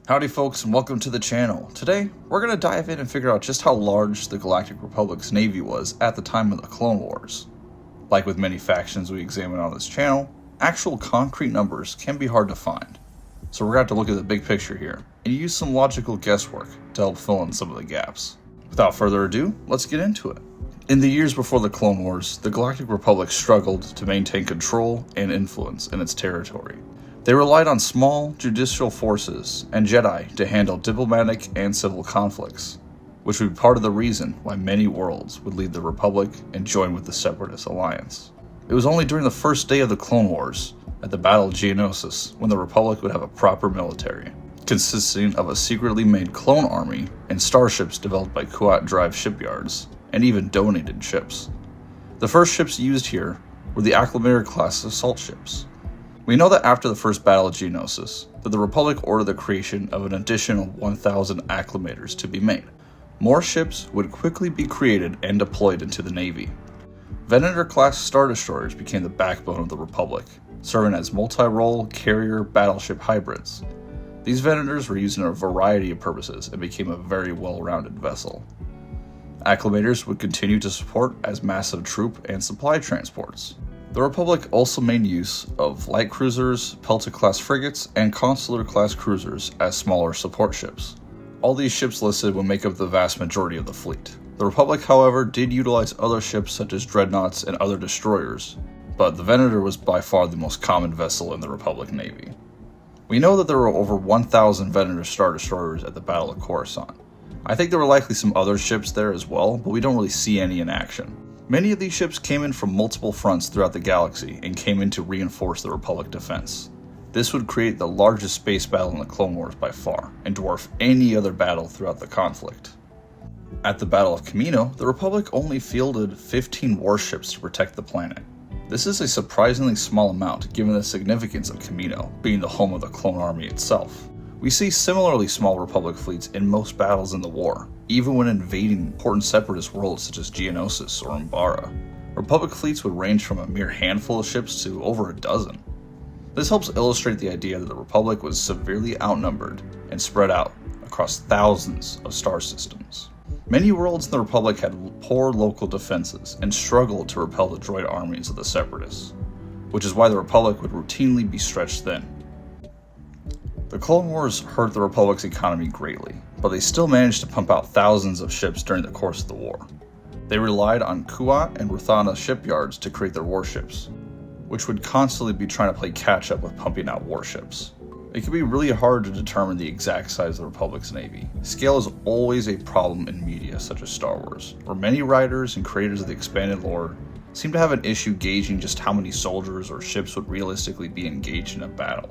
Howdy folks, and welcome to the channel. Today, we're going to dive in and figure out just how large the Galactic Republic's navy was at the time of the Clone Wars. Like with many factions we examine on this channel, actual concrete numbers can be hard to find. So we're going to have to look at the big picture here, and use some logical guesswork to help fill in some of the gaps. Without further ado, let's get into it. In the years before the Clone Wars, the Galactic Republic struggled to maintain control and influence in its territory. They relied on small, judicial forces and Jedi to handle diplomatic and civil conflicts, which would be part of the reason why many worlds would leave the Republic and join with the Separatist Alliance. It was only during the first day of the Clone Wars, at the Battle of Geonosis, when the Republic would have a proper military, consisting of a secretly made clone army and starships developed by Kuat Drive shipyards, and even donated ships. The first ships used here were the Acclamator-class assault ships. We know that after the first Battle of Geonosis, that the Republic ordered the creation of an additional 1,000 Acclamators to be made. More ships would quickly be created and deployed into the Navy. Venator-class Star Destroyers became the backbone of the Republic, serving as multi-role carrier battleship hybrids. These Venators were used in a variety of purposes and became a very well-rounded vessel. Acclamators would continue to support as massive troop and supply transports. The Republic also made use of light cruisers, Pelta-class frigates, and Consular-class cruisers as smaller support ships. All these ships listed would make up the vast majority of the fleet. The Republic, however, did utilize other ships such as dreadnoughts and other destroyers, but the Venator was by far the most common vessel in the Republic Navy. We know that there were over 1,000 Venator Star Destroyers at the Battle of Coruscant. I think there were likely some other ships there as well, but we don't really see any in action. Many of these ships came in from multiple fronts throughout the galaxy and came in to reinforce the Republic defense. This would create the largest space battle in the Clone Wars by far, and dwarf any other battle throughout the conflict. At the Battle of Kamino, the Republic only fielded 15 warships to protect the planet. This is a surprisingly small amount given the significance of Kamino being the home of the clone army itself. We see similarly small Republic fleets in most battles in the war, even when invading important separatist worlds such as Geonosis or Umbara. Republic fleets would range from a mere handful of ships to over a dozen. This helps illustrate the idea that the Republic was severely outnumbered and spread out across thousands of star systems. Many worlds in the Republic had poor local defenses and struggled to repel the droid armies of the Separatists, which is why the Republic would routinely be stretched thin. The Clone Wars hurt the Republic's economy greatly, but they still managed to pump out thousands of ships during the course of the war. They relied on Kuat and Ruthana shipyards to create their warships, which would constantly be trying to play catch up with pumping out warships. It can be really hard to determine the exact size of the Republic's navy. Scale is always a problem in media such as Star Wars, where many writers and creators of the expanded lore seem to have an issue gauging just how many soldiers or ships would realistically be engaged in a battle.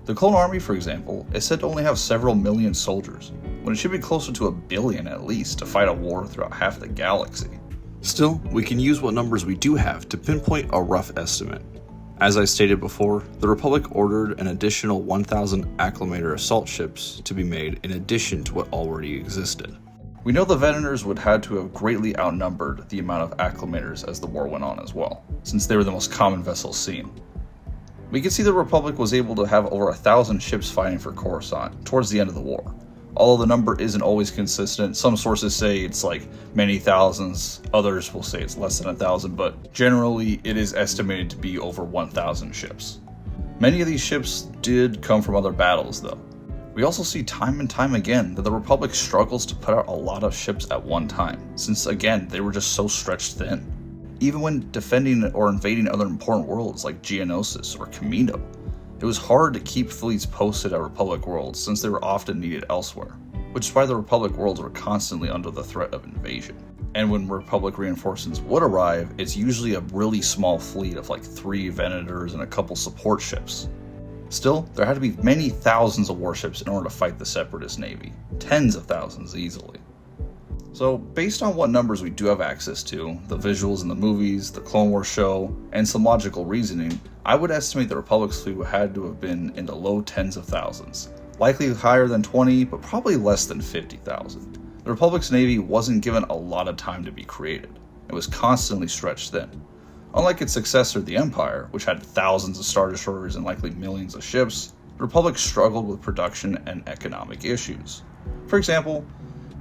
The Clone Army, for example, is said to only have several million soldiers, when it should be closer to 1 billion at least to fight a war throughout half the galaxy. Still, we can use what numbers we do have to pinpoint a rough estimate. As I stated before, the Republic ordered an additional 1,000 Acclamator assault ships to be made in addition to what already existed. We know the Venators would have to have greatly outnumbered the amount of Acclamators as the war went on as well, since they were the most common vessels seen. We can see the Republic was able to have over 1,000 ships fighting for Coruscant towards the end of the war. Although the number isn't always consistent, some sources say it's like many thousands, others will say it's less than 1,000, but generally it is estimated to be over 1,000 ships. Many of these ships did come from other battles though. We also see time and time again that the Republic struggles to put out a lot of ships at one time, since again they were just so stretched thin. Even when defending or invading other important worlds like Geonosis or Kamino, it was hard to keep fleets posted at Republic worlds since they were often needed elsewhere, which is why the Republic worlds were constantly under the threat of invasion. And when Republic reinforcements would arrive, it's usually a really small fleet of like 3 Venators and a couple support ships. Still, there had to be many thousands of warships in order to fight the Separatist Navy, tens of thousands easily. So, based on what numbers we do have access to, the visuals in the movies, the Clone Wars show, and some logical reasoning, I would estimate the Republic's fleet had to have been in the low tens of thousands. Likely higher than 20, but probably less than 50,000. The Republic's navy wasn't given a lot of time to be created. It was constantly stretched thin. Unlike its successor, the Empire, which had thousands of Star Destroyers and likely millions of ships, the Republic struggled with production and economic issues. For example,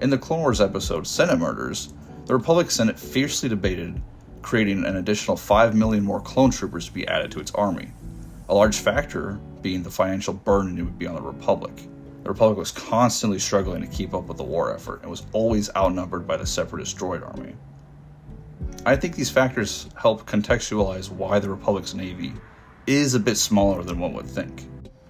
in the Clone Wars episode Senate Murders, the Republic Senate fiercely debated creating an additional 5 million more clone troopers to be added to its army, a large factor being the financial burden it would be on the Republic. The Republic was constantly struggling to keep up with the war effort and was always outnumbered by the Separatist droid army. I think these factors help contextualize why the Republic's Navy is a bit smaller than one would think.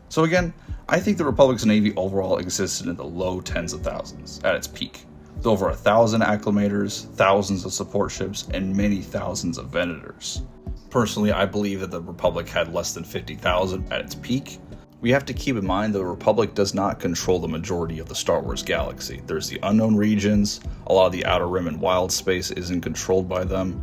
So again, I think the Republic's Navy overall existed in the low tens of thousands at its peak, with over 1,000 acclimators, thousands of support ships, and many thousands of Venators. Personally, I believe that the Republic had less than 50,000 at its peak. We have to keep in mind the Republic does not control the majority of the Star Wars galaxy. There's the unknown regions, a lot of the Outer Rim and wild space isn't controlled by them,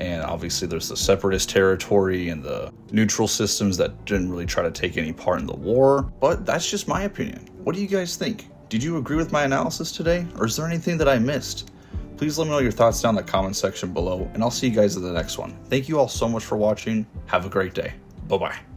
and obviously there's the Separatist territory and the neutral systems that didn't really try to take any part in the war. But that's just my opinion. What do you guys think? Did you agree with my analysis today, or is there anything that I missed? Please let me know your thoughts down in the comment section below, and I'll see you guys in the next one. Thank you all so much for watching. Have a great day. Bye-bye.